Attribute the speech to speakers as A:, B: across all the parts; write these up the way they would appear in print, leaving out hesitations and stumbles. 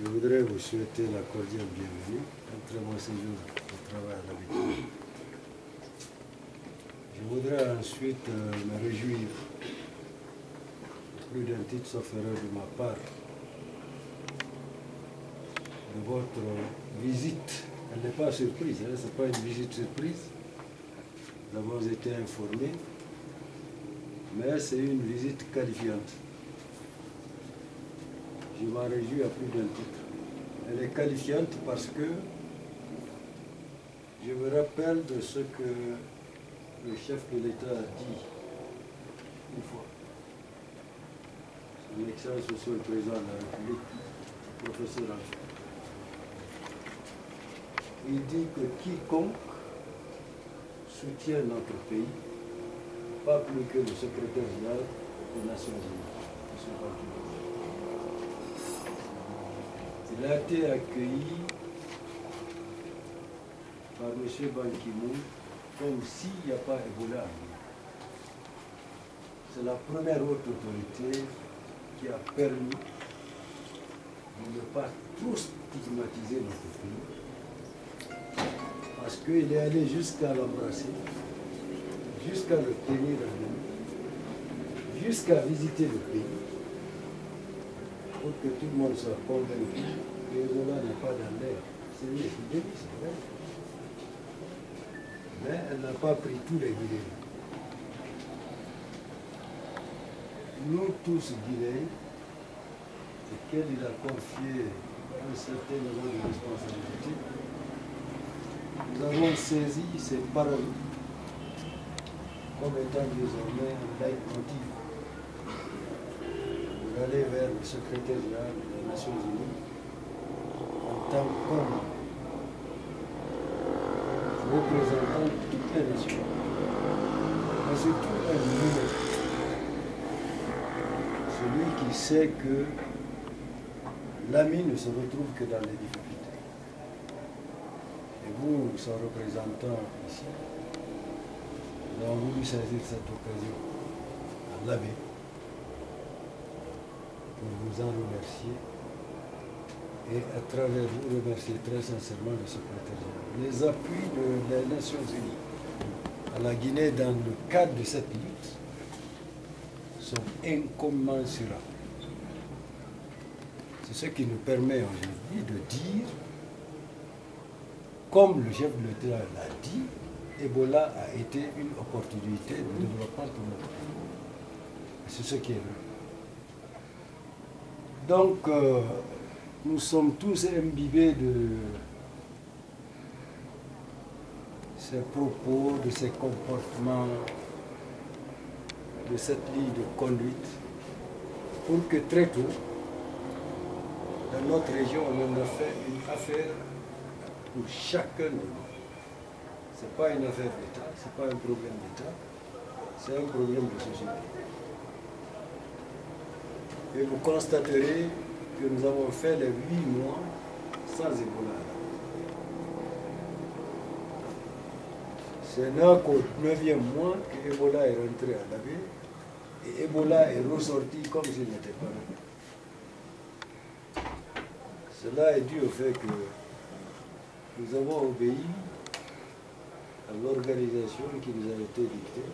A: Je voudrais vous souhaiter la cordiale bienvenue, un très bon séjour au travail à l'habitude. Je voudrais ensuite me réjouir, plus d'un titre sauf erreur de ma part, de votre visite. Elle n'est pas surprise, hein, ce n'est pas une visite surprise. Nous avons été informés, mais c'est une visite qualifiante. Je m'en réjouis à plus d'un titre. Elle est qualifiante parce que je me rappelle de ce que le chef de l'État a dit une fois. Son Excellence, Monsieur le Président de la République, professeur Alpha. Il dit que quiconque soutient notre pays, pas plus que le secrétaire général des Nations Unies. Il a été accueilli par M. Ban Ki-moon comme s'il n'y a pas Ebola. C'est la première haute autorité qui a permis de ne pas trop stigmatiser notre pays. Parce qu'il est allé jusqu'à l'embrasser, jusqu'à le tenir à nous, jusqu'à visiter le pays, pour que tout le monde soit convaincu que l'Ebola n'est pas dans l'air. C'est une épidémie, c'est vrai. Mais elle n'a pas pris tous les Guinéens. Nous tous Guinéens, auxquels il a confié un certain niveau de responsabilité, nous avons saisi ces paroles comme étant désormais un leitmotiv pour aller vers le secrétaire général des Nations Unies en tant qu'homme représentant toutes les nations, mais surtout un humain, celui qui sait que l'ami ne se retrouve que dans les difficultés. Et vous, son représentant ici, nous avons voulu saisir cette occasion à l'abbé pour vous en remercier et à travers vous remercier très sincèrement le secrétaire général. Les appuis des Nations Unies à la Guinée dans le cadre de cette lutte sont incommensurables. C'est ce qui nous permet aujourd'hui de dire, comme le chef de l'État l'a dit, Ebola a été une opportunité de développement pour notre pays. C'est ce qui est vrai. Donc, nous sommes tous imbibés de ces propos, de ces comportements, de cette ligne de conduite, pour que très tôt, dans notre région, on en a fait une affaire pour chacun de nous. Ce n'est pas une affaire d'État, ce n'est pas un problème d'État, c'est un problème de société. Et vous constaterez que nous avons fait les 8 mois sans Ebola. C'est là qu'au 9e mois que Ebola est rentré à Labé et Ebola est ressorti comme s'il n'était pas là. Cela est dû au fait que nous avons obéi à l'organisation qui nous a été dictée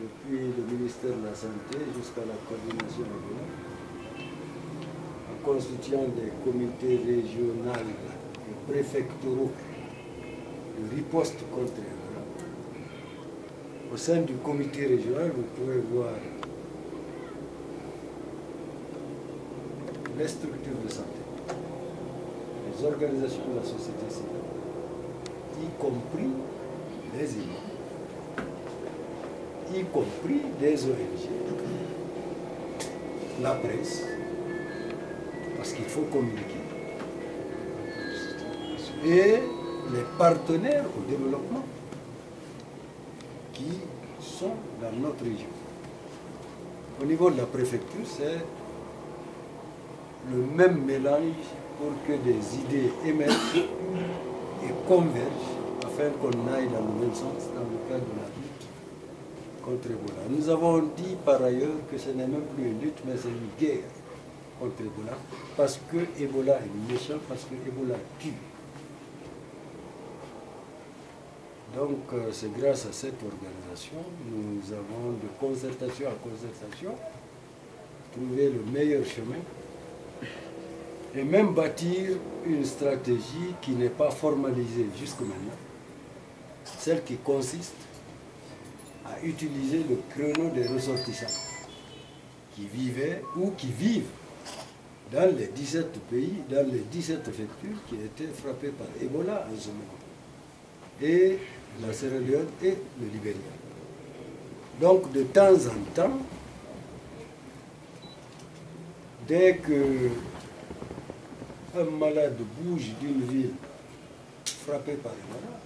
A: depuis le ministère de la Santé jusqu'à la coordination régionale, en constituant des comités régionaux et préfectoraux de riposte contre Ebola. Au sein du comité régional, vous pouvez voir les structures de santé, les organisations de la société civile, y compris les imams, y compris les ONG, la presse, parce qu'il faut communiquer, et les partenaires au développement qui sont dans notre région. Au niveau de la préfecture, c'est le même mélange pour que des idées émergent et convergent afin qu'on aille dans le même sens dans le cadre de la lutte contre Ebola. Nous avons dit par ailleurs que ce n'est même plus une lutte, mais c'est une guerre. contre Ebola, parce que Ebola est méchant, parce que Ebola tue. Donc c'est grâce à cette organisation, nous avons de concertation à concertation trouvé le meilleur chemin et même bâtir une stratégie qui n'est pas formalisée jusque maintenant, celle qui consiste à utiliser le créneau des ressortissants qui vivaient ou qui vivent dans les 17 pays, dans les 17 préfectures qui étaient frappées par Ebola en ce moment, et la Sierra Leone et le Libéria. Donc de temps en temps, dès que un malade bouge d'une ville frappée par Ebola,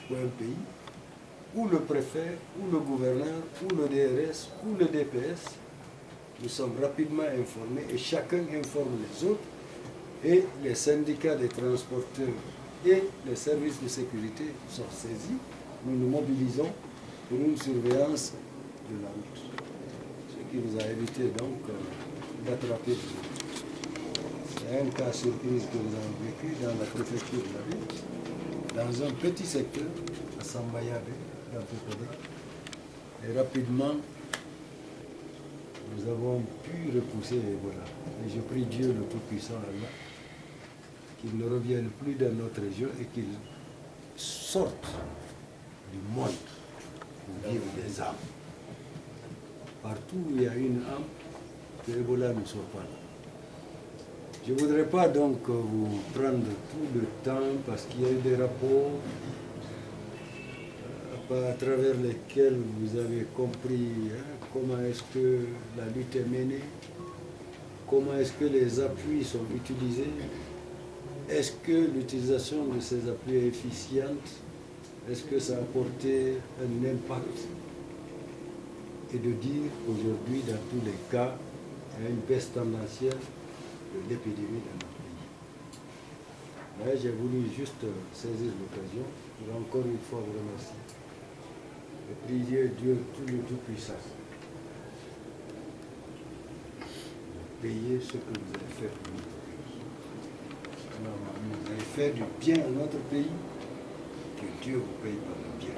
A: ou un pays, ou le préfet, ou le gouverneur, ou le DRS, ou le DPS, nous sommes rapidement informés et chacun informe les autres, et les syndicats des transporteurs et les services de sécurité sont saisis. Nous nous mobilisons pour une surveillance de la route, ce qui nous a évité donc d'attraper. C'est un cas surprise que nous avons vécu dans la préfecture de la ville, dans un petit secteur, à Sambayabe, dans Pépédé. Et rapidement, nous avons pu repousser Ebola. Et je prie Dieu le Tout-Puissant, Allah, qu'il ne revienne plus dans notre région et qu'il sorte du monde pour vivre des âmes. Partout où il y a une âme, que Ebola ne soit pas là. Je ne voudrais pas donc vous prendre tout le temps parce qu'il y a eu des rapports à travers lesquels vous avez compris comment est-ce que la lutte est menée, comment est-ce que les appuis sont utilisés, est-ce que l'utilisation de ces appuis est efficiente, est-ce que ça a apporté un impact, et de dire qu'aujourd'hui, dans tous les cas, il y a une baisse tendancielle de l'épidémie dans notre pays. Là, j'ai voulu juste saisir l'occasion pour encore une fois vous remercier et prier Dieu tout le Tout-Puissant de payer ce que vous avez fait pour notre pays. Vous avez fait du bien à notre pays, que Dieu vous paye par le bien.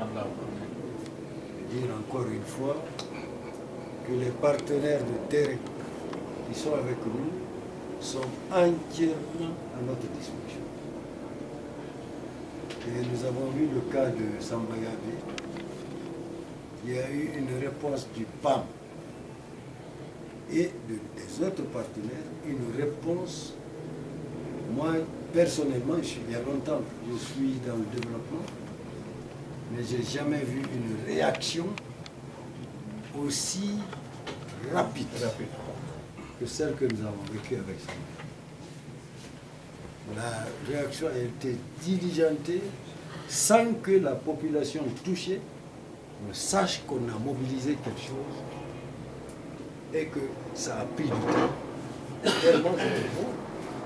A: Et dire encore une fois que les partenaires de terrain qui sont avec nous sont entièrement à notre disposition. Et nous avons vu le cas de Sambayabe. Il y a eu une réponse du PAM et des autres partenaires, une réponse. Moi, personnellement, il y a longtemps que je suis dans le développement, mais je n'ai jamais vu une réaction aussi rapide que celle que nous avons vécue avec ça. La réaction a été diligentée sans que la population touchée ne sache qu'on a mobilisé quelque chose et que ça a pris du temps. Tellement c'était bon,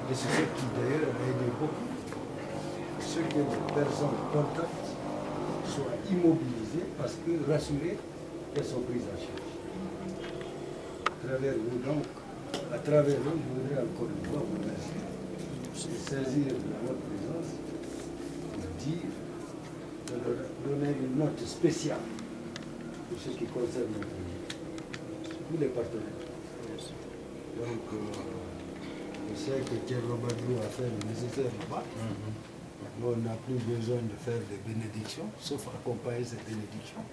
A: et c'est ce qui d'ailleurs a aidé beaucoup, ce que les personnes contacts soient immobilisées parce que rassurées qu'elles sont prises en charge. À travers vous donc, à travers vous, je voudrais encore une fois vous remercier et saisir votre présence pour dire, de leur donner une note spéciale pour ce qui concerne notre pays, tous les partenaires. Donc, je sais que Thierry Robadou a fait le nécessaire là-bas. On n'a plus besoin de faire des bénédictions, sauf accompagner ces bénédictions.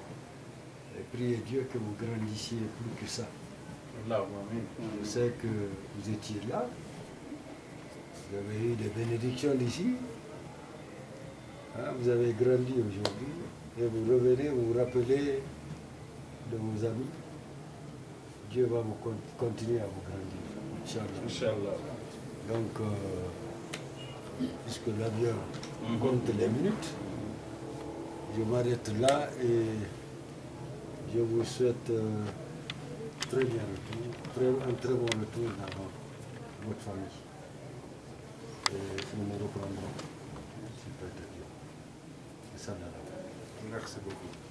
A: Et priez Dieu que vous grandissiez plus que ça. Je sais que vous étiez là, vous avez eu des bénédictions d'ici, vous avez grandi aujourd'hui, et vous revenez, vous vous rappelez de vos amis. Dieu va vous continuer à vous grandir, Inch'Allah. Donc, puisque l'avion compte les minutes, je m'arrête là et je vous souhaite très bien retour, un très bon retour dans votre famille. Et nous nous reprendrons, s'il peut être Dieu. Et ça, là.
B: Merci beaucoup.